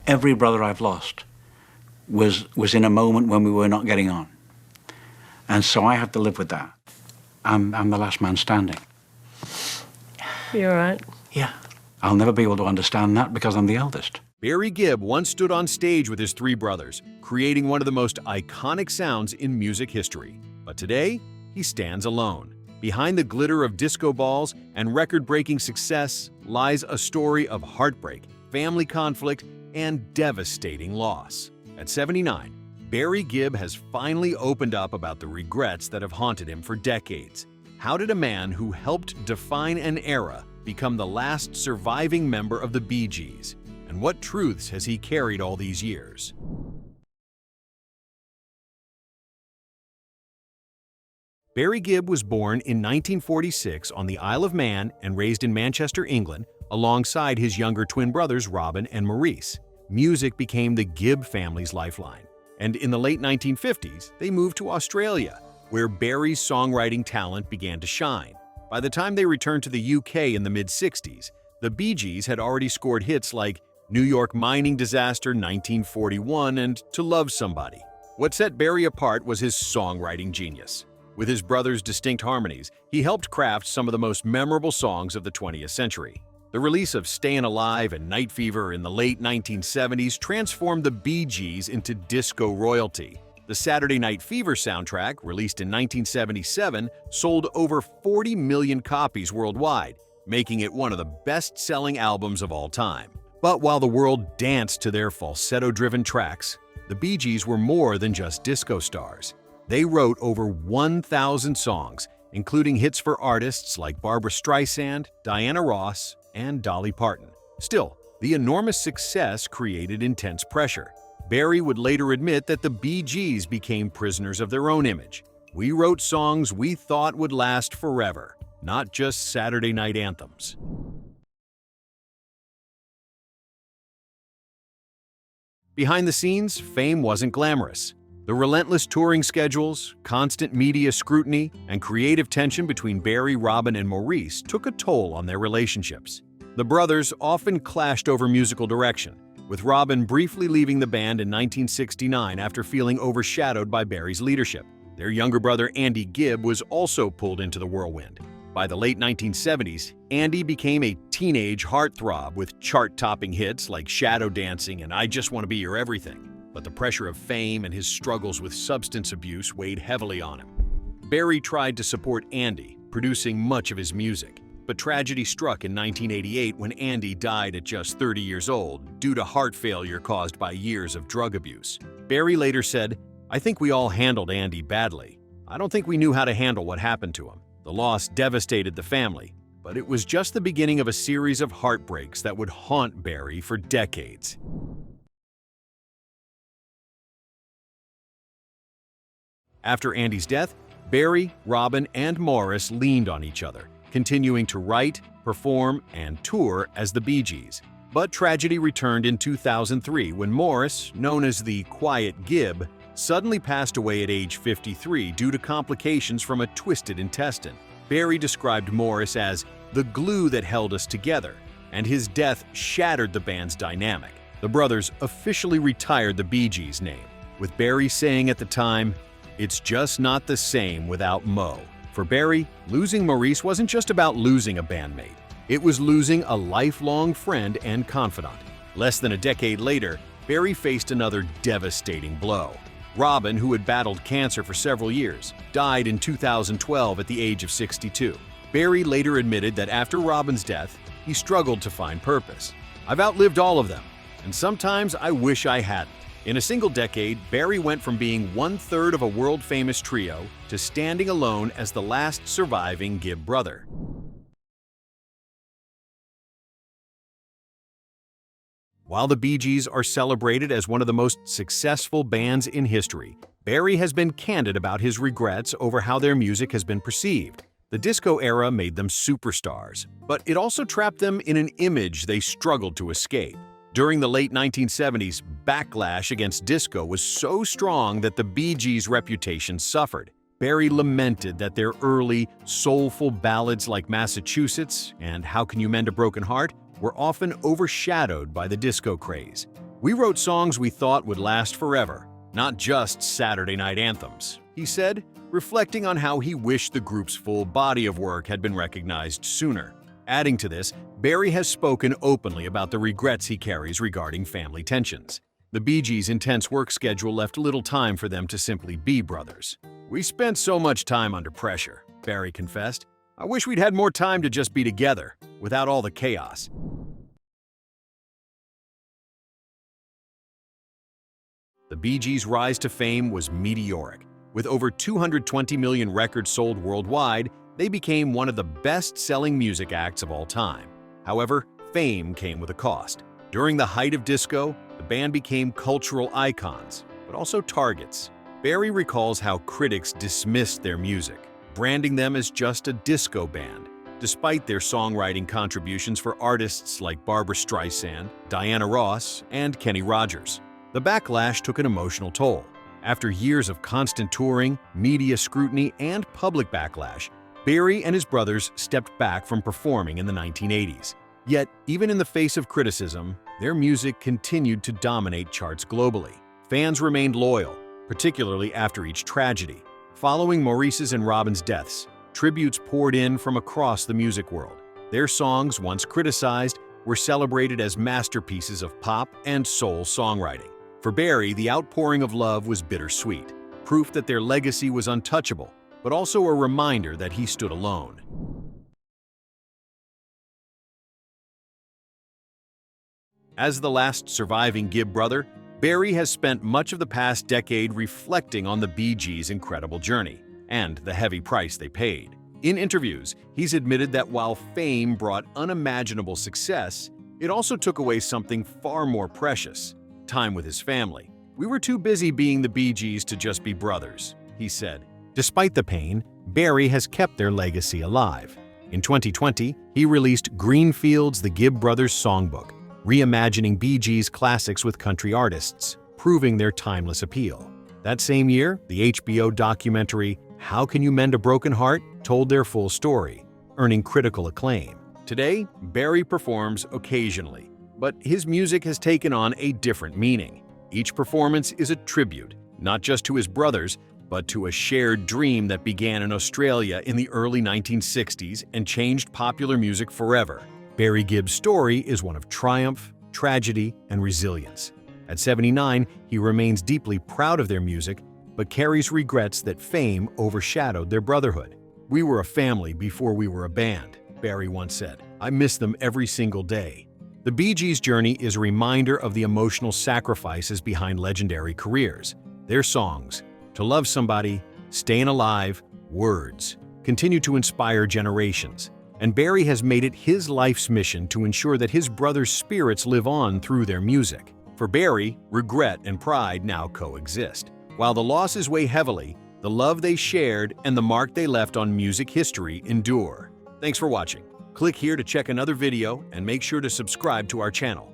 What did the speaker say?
every brother I've lost was in a moment when we were not getting on. And so I have to live with that. I'm the last man standing. You all right? Yeah. I'll never be able to understand that because I'm the eldest. Barry Gibb once stood on stage with his three brothers, creating one of the most iconic sounds in music history. But today, he stands alone. Behind the glitter of disco balls and record-breaking success lies a story of heartbreak, family conflict, and devastating loss. At 79, Barry Gibb has finally opened up about the regrets that have haunted him for decades. How did a man who helped define an era become the last surviving member of the Bee Gees? And what truths has he carried all these years? Barry Gibb was born in 1946 on the Isle of Man and raised in Manchester, England, alongside his younger twin brothers Robin and Maurice. Music became the Gibb family's lifeline, and in the late 1950s, they moved to Australia, where Barry's songwriting talent began to shine. By the time they returned to the UK in the mid-60s, the Bee Gees had already scored hits like New York Mining Disaster 1941 and To Love Somebody. What set Barry apart was his songwriting genius. With his brothers' distinct harmonies, he helped craft some of the most memorable songs of the 20th century. The release of Stayin' Alive and Night Fever in the late 1970s transformed the Bee Gees into disco royalty. The Saturday Night Fever soundtrack, released in 1977, sold over 40 million copies worldwide, making it one of the best-selling albums of all time. But while the world danced to their falsetto-driven tracks, the Bee Gees were more than just disco stars. They wrote over 1,000 songs, including hits for artists like Barbra Streisand, Diana Ross, and Dolly Parton. Still, the enormous success created intense pressure. Barry would later admit that the Bee Gees became prisoners of their own image. "We wrote songs we thought would last forever, not just Saturday night anthems." Behind the scenes, fame wasn't glamorous. The relentless touring schedules, constant media scrutiny, and creative tension between Barry, Robin, and Maurice took a toll on their relationships. The brothers often clashed over musical direction, with Robin briefly leaving the band in 1969 after feeling overshadowed by Barry's leadership. Their younger brother Andy Gibb was also pulled into the whirlwind. By the late 1970s, Andy became a teenage heartthrob with chart-topping hits like Shadow Dancing and I Just Want to Be Your Everything. But the pressure of fame and his struggles with substance abuse weighed heavily on him. Barry tried to support Andy, producing much of his music. But tragedy struck in 1988 when Andy died at just 30 years old due to heart failure caused by years of drug abuse. Barry later said, "I think we all handled Andy badly. I don't think we knew how to handle what happened to him. The loss devastated the family, but it was just the beginning of a series of heartbreaks that would haunt Barry for decades." After Andy's death, Barry, Robin, and Maurice leaned on each other, continuing to write, perform, and tour as the Bee Gees. But tragedy returned in 2003 when Maurice, known as the Quiet Gibb, suddenly passed away at age 53 due to complications from a twisted intestine. Barry described Maurice as the glue that held us together, and his death shattered the band's dynamic. The brothers officially retired the Bee Gees name, with Barry saying at the time, "It's just not the same without Mo." For Barry, losing Maurice wasn't just about losing a bandmate. It was losing a lifelong friend and confidant. Less than a decade later, Barry faced another devastating blow. Robin, who had battled cancer for several years, died in 2012 at the age of 62. Barry later admitted that after Robin's death, he struggled to find purpose. "I've outlived all of them, and sometimes I wish I hadn't." In a single decade, Barry went from being one-third of a world-famous trio to standing alone as the last surviving Gibb brother. While the Bee Gees are celebrated as one of the most successful bands in history, Barry has been candid about his regrets over how their music has been perceived. The disco era made them superstars, but it also trapped them in an image they struggled to escape. During the late 1970s, backlash against disco was so strong that the Bee Gees' reputation suffered. Barry lamented that their early, soulful ballads like Massachusetts and How Can You Mend a Broken Heart were often overshadowed by the disco craze. "We wrote songs we thought would last forever, not just Saturday night anthems," he said, reflecting on how he wished the group's full body of work had been recognized sooner. Adding to this, Barry has spoken openly about the regrets he carries regarding family tensions. The Bee Gees' intense work schedule left little time for them to simply be brothers. "We spent so much time under pressure," Barry confessed. "I wish we'd had more time to just be together, without all the chaos." The Bee Gees' rise to fame was meteoric. With over 220 million records sold worldwide, they became one of the best-selling music acts of all time. However, fame came with a cost. During the height of disco, the band became cultural icons, but also targets. Barry recalls how critics dismissed their music, branding them as just a disco band, despite their songwriting contributions for artists like Barbra Streisand, Diana Ross, and Kenny Rogers. The backlash took an emotional toll. After years of constant touring, media scrutiny, and public backlash, Barry and his brothers stepped back from performing in the 1980s. Yet, even in the face of criticism, their music continued to dominate charts globally. Fans remained loyal, particularly after each tragedy. Following Maurice's and Robin's deaths, tributes poured in from across the music world. Their songs, once criticized, were celebrated as masterpieces of pop and soul songwriting. For Barry, the outpouring of love was bittersweet, proof that their legacy was untouchable, but also a reminder that he stood alone. As the last surviving Gibb brother, Barry has spent much of the past decade reflecting on the Bee Gees' incredible journey and the heavy price they paid. In interviews, he's admitted that while fame brought unimaginable success, it also took away something far more precious: time with his family. "We were too busy being the Bee Gees to just be brothers," he said. Despite the pain, Barry has kept their legacy alive. In 2020, he released Greenfield's The Gibb Brothers Songbook, reimagining Bee Gees' classics with country artists, proving their timeless appeal. That same year, the HBO documentary How Can You Mend a Broken Heart told their full story, earning critical acclaim. Today, Barry performs occasionally, but his music has taken on a different meaning. Each performance is a tribute, not just to his brothers, but to a shared dream that began in Australia in the early 1960s and changed popular music forever. Barry Gibb's story is one of triumph, tragedy, and resilience. At 79, he remains deeply proud of their music, but carries regrets that fame overshadowed their brotherhood. "We were a family before we were a band," Barry once said. "I miss them every single day." The Bee Gees' journey is a reminder of the emotional sacrifices behind legendary careers. Their songs, To Love Somebody, Stayin' Alive, Words, continue to inspire generations. And Barry has made it his life's mission to ensure that his brothers' spirits live on through their music. For Barry, regret and pride now coexist. While the losses weigh heavily, the love they shared and the mark they left on music history endure. Thanks for watching. Click here to check another video and make sure to subscribe to our channel.